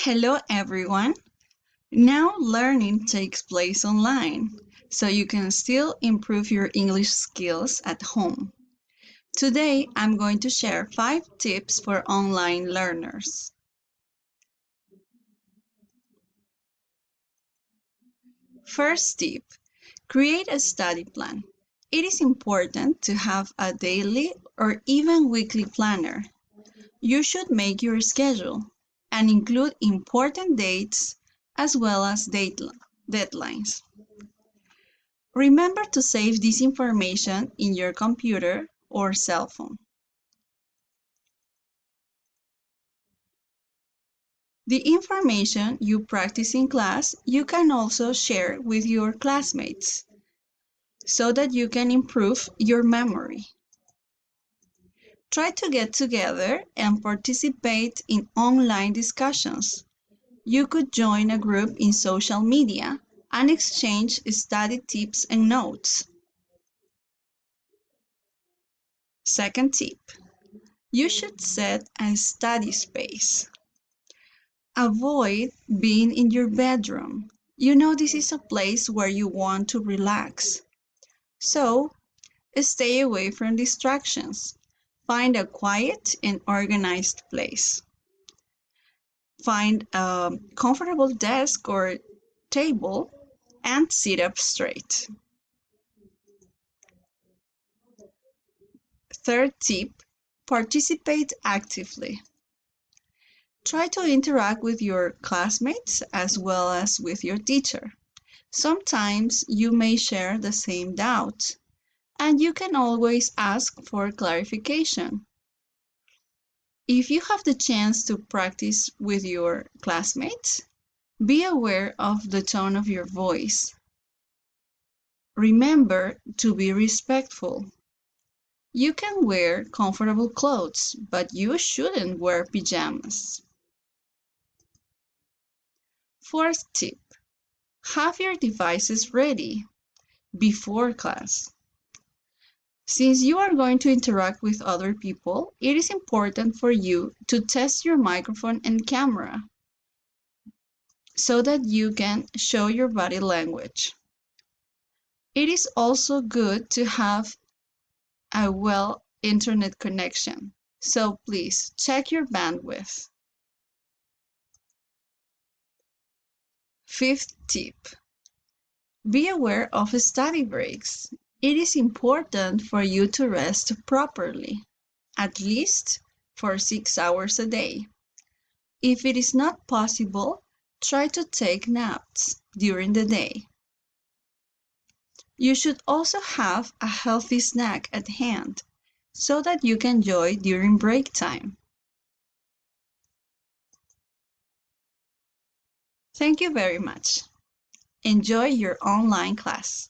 Hello everyone! Now learning takes place online, so you can still improve your English skills at home. Today I'm going to share 5 tips for online learners. First tip, create a study plan. It is important to have a daily or even weekly planner. You should make your schedule and include important dates as well as deadlines. Remember to save this information in your computer or cell phone. The information you practice in class you can also share with your classmates so that you can improve your memory. Try to get together and participate in online discussions. You could join a group in social media and exchange study tips and notes. Second tip, you should set a study space. Avoid being in your bedroom. You know this is a place where you want to relax. So, stay away from distractions. Find a quiet and organized place. Find a comfortable desk or table and sit up straight. Third tip, participate actively. Try to interact with your classmates as well as with your teacher. Sometimes you may share the same doubt, and you can always ask for clarification. If you have the chance to practice with your classmates, be aware of the tone of your voice. Remember to be respectful. You can wear comfortable clothes, but you shouldn't wear pajamas. Fourth tip, have your devices ready before class. Since you are going to interact with other people, it is important for you to test your microphone and camera so that you can show your body language. It is also good to have a well internet connection, so please check your bandwidth. Fifth tip, be aware of study breaks. It is important for you to rest properly, at least for 6 hours a day. If it is not possible, try to take naps during the day. You should also have a healthy snack at hand so that you can enjoy during break time. Thank you very much. Enjoy your online class.